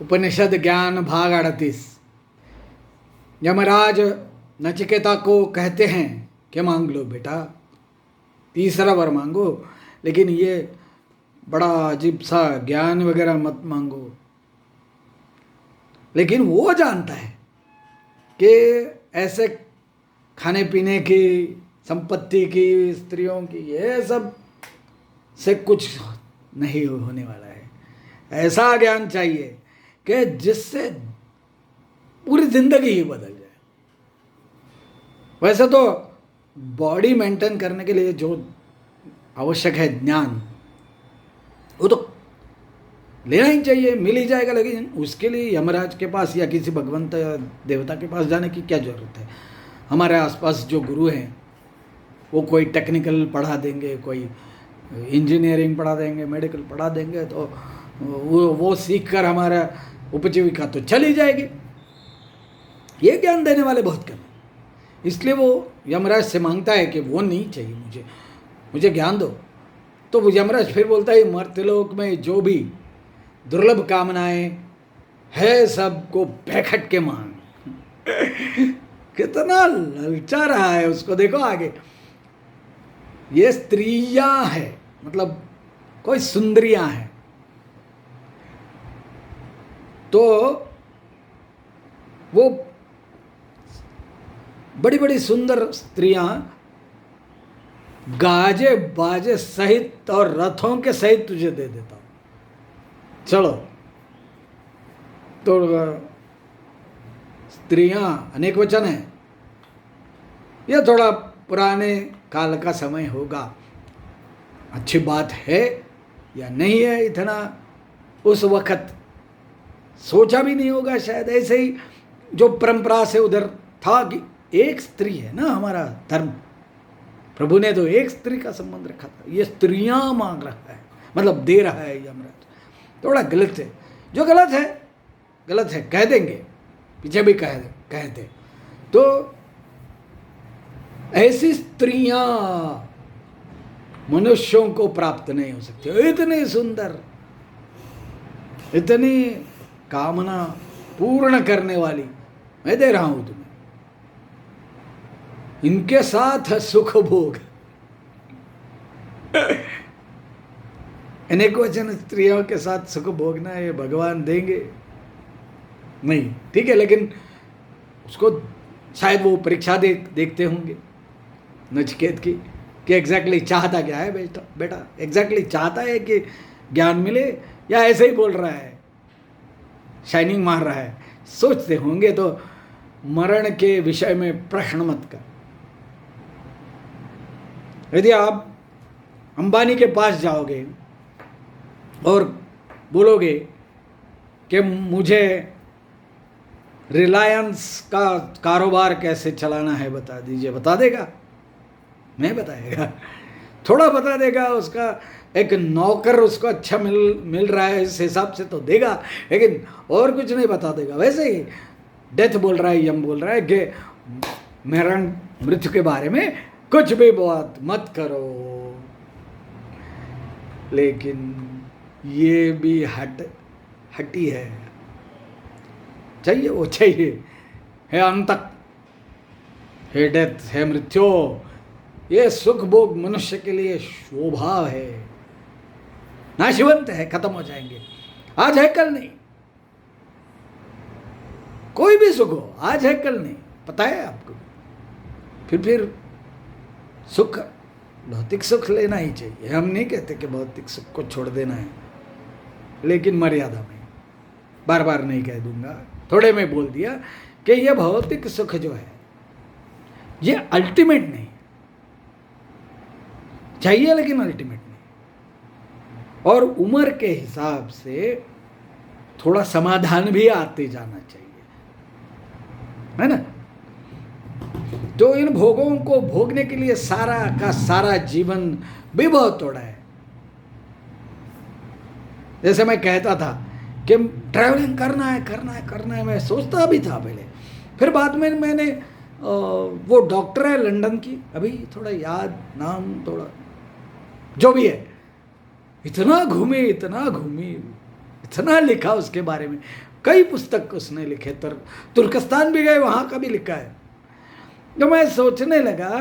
उपनिषद ज्ञान भाग 38। यमराज नचिकेता को कहते हैं कि मांग लो बेटा, तीसरा वर मांगो, लेकिन ये बड़ा अजीब सा ज्ञान वगैरह मत मांगो। लेकिन वो जानता है कि ऐसे खाने पीने की, संपत्ति की, स्त्रियों की, ये सब से कुछ नहीं होने वाला है। ऐसा ज्ञान चाहिए कि जिससे पूरी जिंदगी ही बदल जाए। वैसे तो बॉडी मेंटेन करने के लिए जो आवश्यक है ज्ञान, वो तो लेना ही चाहिए, मिल ही जाएगा। लेकिन उसके लिए यमराज के पास या किसी भगवंत या देवता के पास जाने की क्या जरूरत है। हमारे आसपास जो गुरु हैं वो कोई टेक्निकल पढ़ा देंगे, कोई इंजीनियरिंग पढ़ा देंगे, मेडिकल पढ़ा देंगे, तो वो सीख कर हमारा उपजीविका तो चली जाएगी। ये ज्ञान देने वाले बहुत कम हैं। इसलिए वो यमराज से मांगता है कि वो नहीं चाहिए, मुझे ज्ञान दो। तो वो यमराज फिर बोलता है, मर्त्यलोक में जो भी दुर्लभ कामनाएं है सबको बैखट के मांग। कितना ललचा रहा है, उसको देखो आगे। ये स्त्रियां हैं, मतलब कोई सुंदरियां हैं, तो वो बड़ी बड़ी सुंदर स्त्रियां गाजे बाजे सहित और रथों के सहित तुझे दे देता हूं, चलो। तो स्त्रियां अनेक वचन है, यह थोड़ा पुराने काल का समय होगा। अच्छी बात है या नहीं है, इतना उस वक्त सोचा भी नहीं होगा शायद। ऐसे ही जो परंपरा से उधर था कि एक स्त्री है ना, हमारा धर्म, प्रभु ने तो एक स्त्री का संबंध रखा था। ये स्त्रियां मांग रहा है, मतलब दे रहा है यमराज। थोड़ा गलत है, जो गलत है गलत है, कह देंगे, पीछे भी कहते। तो ऐसी स्त्रियां मनुष्यों को प्राप्त नहीं हो सकती। इतनी सुंदर, इतनी कामना पूर्ण करने वाली मैं दे रहा हूं तुम्हें। इनके साथ सुख भोग। अनेक वचन स्त्रियों के साथ सुख भोगना ये भगवान देंगे नहीं, ठीक है। लेकिन उसको शायद वो परीक्षा देखते होंगे नचिकेत की, कि एग्जैक्टली चाहता क्या है बेटा, एग्जैक्टली चाहता है कि ज्ञान मिले या ऐसे ही बोल रहा है, शाइनिंग मार रहा है। सोचते होंगे तो मरण के विषय में प्रश्न मत कर। यदि आप अंबानी के पास जाओगे और बोलोगे कि मुझे रिलायंस का कारोबार कैसे चलाना है बता दीजिए, बता देगा? नहीं बताएगा। थोड़ा बता देगा, उसका एक नौकर उसको अच्छा मिल रहा है इस हिसाब से तो देगा, लेकिन और कुछ नहीं बता देगा। वैसे ही डेथ बोल रहा है, यम बोल रहा है कि मरण मृत्यु के बारे में कुछ भी बात मत करो। लेकिन ये भी हटी है, चाहिए वो चाहिए, है अंतक, है डेथ, है मृत्यु। ये सुख भोग मनुष्य के लिए शोभा है, नाशिवंत है, खत्म हो जाएंगे। आज है कल नहीं, कोई भी सुख हो, आज है कल नहीं, पता है आपको। फिर सुख, भौतिक सुख लेना ही चाहिए। हम नहीं कहते कि भौतिक सुख को छोड़ देना है, लेकिन मर्यादा में। बार बार नहीं कह दूंगा, थोड़े में बोल दिया कि यह भौतिक सुख जो है ये अल्टीमेट नहीं चाहिए, लेकिन अल्टीमेट नहीं। और उम्र के हिसाब से थोड़ा समाधान भी आते जाना चाहिए, है ना। तो इन भोगों को भोगने के लिए सारा का सारा जीवन भी बहुत थोड़ा है। जैसे मैं कहता था कि ट्रैवलिंग करना है, मैं सोचता भी था पहले। फिर बाद में मैंने वो डॉक्टर है लंदन की, अभी थोड़ा याद नाम, थोड़ा जो भी है, इतना घूमी इतना लिखा उसके बारे में, कई पुस्तक उसने लिखे, तुर्कस्तान भी गए, वहाँ का भी लिखा है। तो मैं सोचने लगा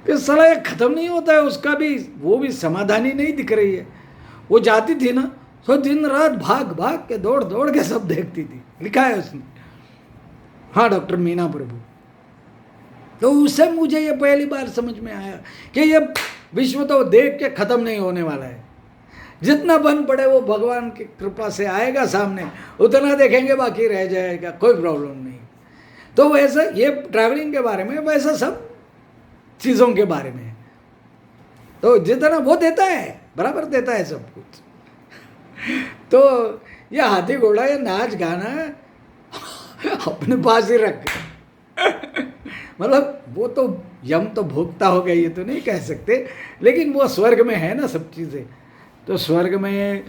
कि साला ये खत्म नहीं होता है उसका भी, वो भी समाधान ही नहीं दिख रही है। वो जाती थी ना तो दिन रात भाग भाग के दौड़ दौड़ के सब देखती थी, लिखा है उसने। हाँ, डॉक्टर मीना प्रभु। तो उससे मुझे ये पहली बार समझ में आया कि ये विश्व तो देख के खत्म नहीं होने वाला है, जितना बन पड़े वो भगवान की कृपा से आएगा सामने, उतना देखेंगे, बाकी रह जाएगा, कोई प्रॉब्लम नहीं। तो वैसा ये ट्रैवलिंग के बारे में, वैसा सब चीज़ों के बारे में, तो जितना वो देता है बराबर देता है सब कुछ। तो ये हाथी घोड़ा, ये नाच गाना अपने पास ही रख, मतलब वो तो यम तो भोगता होगा, ये तो नहीं कह सकते, लेकिन वो स्वर्ग में है ना सब चीज़ें। तो स्वर्ग में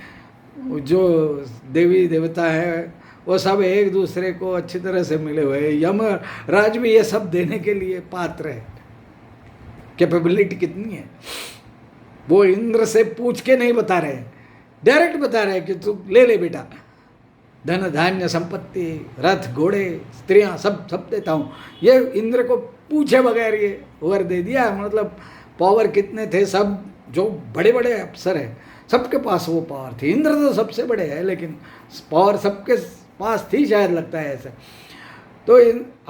जो देवी देवता है वो सब एक दूसरे को अच्छी तरह से मिले हुए हैं। यम राज भी ये सब देने के लिए पात्र है। कैपेबिलिटी कितनी है, वो इंद्र से पूछ के नहीं बता रहे हैं, डायरेक्ट बता रहे हैं कि तू ले ले बेटा, धन धान्य संपत्ति, रथ घोड़े, स्त्रियां, सब सब देता हूँ। ये इंद्र को पूछे बगैर ये वर दे दिया। मतलब पावर कितने थे, सब जो बड़े बड़े अफसर हैं सबके पास वो पावर थी। इंद्र तो सबसे बड़े है, लेकिन पावर सबके पास थी, शायद लगता है ऐसा। तो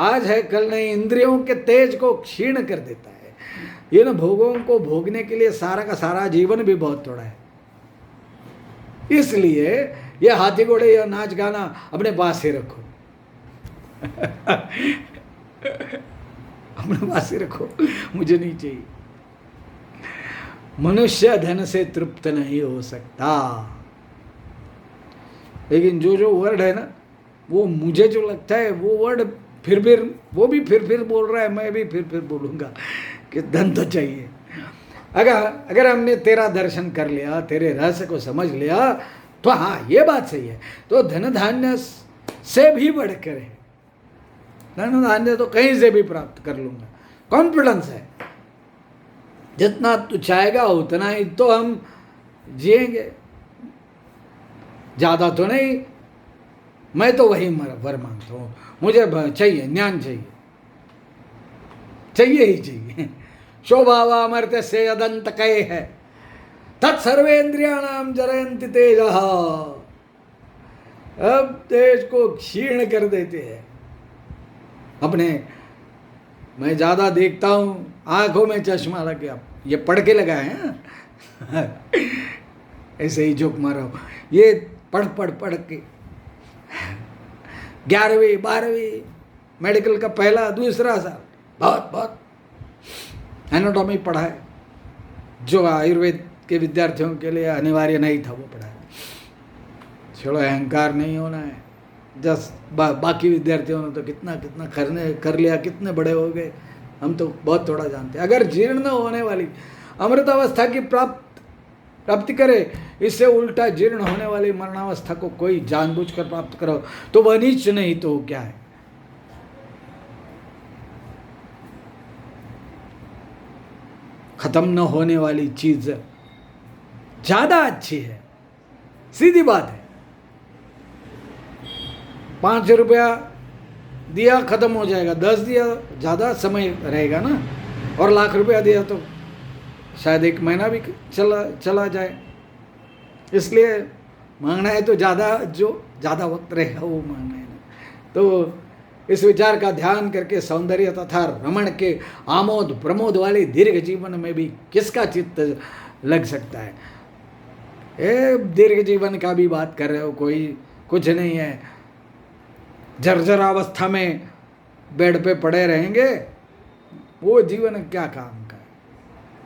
आज है कल नहीं, इंद्रियों के तेज को क्षीण कर देता है। ये ना भोगों को भोगने के लिए सारा का सारा जीवन भी बहुत थोड़ा है। इसलिए ये हाथी घोड़े या नाच गाना अपने पास ही रखो, अपने पास ही रखो, मुझे नहीं चाहिए। मनुष्य धन से तृप्त नहीं हो सकता। लेकिन जो वर्ड है ना, वो मुझे जो लगता है वो वर्ड फिर वो भी फिर बोल रहा है, मैं भी फिर बोलूँगा कि धन तो चाहिए। अगर हमने तेरा दर्शन कर लिया, तेरे रहस्य को समझ लिया, तो हाँ ये बात सही है। तो धन धान्य से भी बढ़कर है, धन धान्य तो कहीं से भी प्राप्त कर लूँगा, कॉन्फिडेंस है। जितना तू चाहेगा उतना ही तो हम जिएंगे, ज़्यादा तो नहीं। मैं तो वही वर मांगता हूँ, मुझे चाहिए ज्ञान, चाहिए ही चाहिए। शोभावामर्त्य से अदंत कहे है, तत्सर्वेन्द्रियाणाम जरयन्ति तेज। अब तेज को क्षीण कर देते हैं अपने। मैं ज़्यादा देखता हूँ, आंखों में चश्मा लग गया, ये पढ़ के लगा है ऐसे ही जोक मारा हूँ, ये पढ़ के 11वीं 12वीं मेडिकल का पहला दूसरा साल बहुत एनाटॉमी पढ़ा है, जो आयुर्वेद के विद्यार्थियों के लिए अनिवार्य नहीं था, वो पढ़ा है। चलो अहंकार नहीं होना है। बाकी विद्यार्थियों ने तो कितना कर लिया, कितने बड़े हो गए, हम तो बहुत थोड़ा जानते हैं। अगर जीर्ण होने वाली अमृतावस्था की प्राप्ति करे, इससे उल्टा जीर्ण होने वाली मरणावस्था को कोई जानबूझकर प्राप्त करो तो वह नीच नहीं तो क्या है। खत्म न होने वाली चीज ज्यादा अच्छी है, सीधी बात है। 5 रुपया दिया खत्म हो जाएगा, 10 दिया ज़्यादा समय रहेगा ना, और लाख रुपया दिया तो शायद 1 महीना भी चला जाए। इसलिए मांगना है तो जो ज़्यादा वक्त रहेगा वो मांगना है ना। तो इस विचार का ध्यान करके सौंदर्य तथा रमण के आमोद प्रमोद वाले दीर्घ जीवन में भी किसका चित्त लग सकता है। दीर्घ जीवन का भी बात कर रहे हो, कोई कुछ नहीं है, जर्जरावस्था में बेड पे पड़े रहेंगे, वो जीवन क्या काम का है।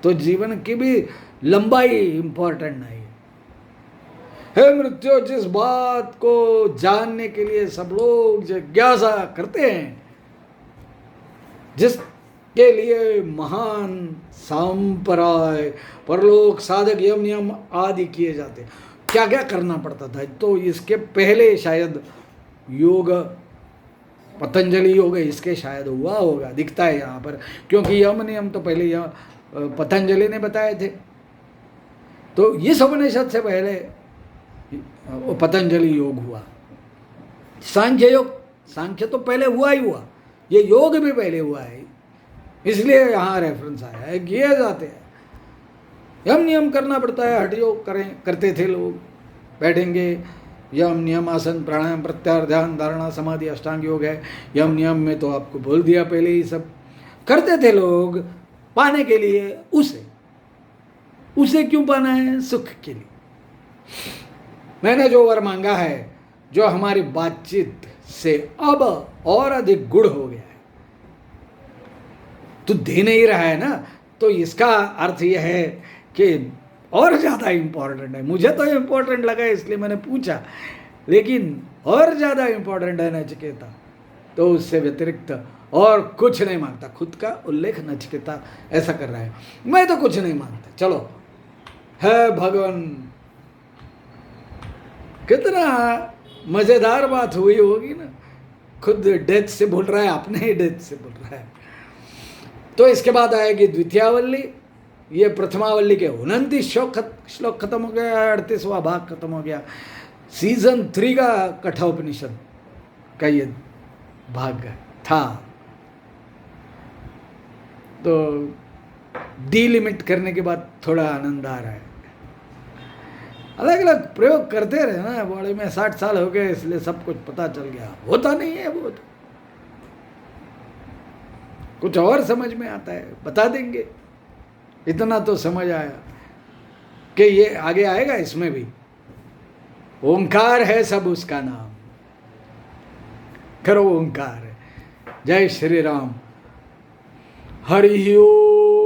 तो जीवन की भी लंबाई इंपॉर्टेंट नहीं है। हे मृत्यु, जिस बात को जानने के लिए सब लोग जिज्ञासा करते हैं, जिसके लिए महान सांपराय परलोक साधक यम नियम आदि किए जाते, क्या क्या करना पड़ता था। तो इसके पहले शायद योग, पतंजलि योग, इसके शायद हुआ होगा, दिखता है यहाँ पर, क्योंकि यम नियम तो पहले यह पतंजलि ने बताए थे। तो इस उपनिषद से पहले वो पतंजलि योग हुआ, सांख्य योग, सांख्य तो पहले हुआ ही हुआ, ये योग भी पहले हुआ है, इसलिए यहाँ रेफरेंस आया है, किए जाते हैं। यम नियम करना पड़ता है, हठ योग करते थे लोग, बैठेंगे, यम नियम आसन प्राणायाम प्रत्याहार ध्यान धारणा समाधि अष्टांग योग है। यम नियम में तो आपको बोल दिया पहले ही, सब करते थे लोग पाने के लिए, उसे क्यों पाना है? सुख के लिए। मैंने जो वर मांगा है, जो हमारी बातचीत से अब और अधिक गुड़ हो गया है, तो दे नहीं रहा है ना, तो इसका अर्थ यह है कि और ज़्यादा इम्पोर्टेंट है। मुझे तो इम्पोर्टेंट लगा इसलिए मैंने पूछा, लेकिन और ज़्यादा इम्पोर्टेंट है नचिकेता, तो उससे व्यतिरिक्त और कुछ नहीं मांगता। खुद का उल्लेख नचिकेता ऐसा कर रहा है, मैं तो कुछ नहीं मांगता। चलो, है भगवान, कितना मज़ेदार बात हुई होगी ना, खुद डेथ से बोल रहा है, अपने ही डेथ से बोल रहा है। तो इसके बाद आएगी द्वितीयावल्ली, ये प्रथमावल्ली के 29 श्लोक खत्म हो गया, 38वां भाग खत्म हो गया। सीजन 3 का कठोपनिषद का ये भाग था। तो डीलिमिट करने के बाद थोड़ा आनंद आ रहा है। अलग अलग प्रयोग करते रहे ना, बॉडी में 60 साल हो गए इसलिए सब कुछ पता चल गया, होता नहीं है वो तो। कुछ और समझ में आता है, बता देंगे। इतना तो समझ आया कि ये आगे आएगा, इसमें भी ओंकार है सब उसका नाम, करो ओंकार। जय श्री राम। हरि ओम।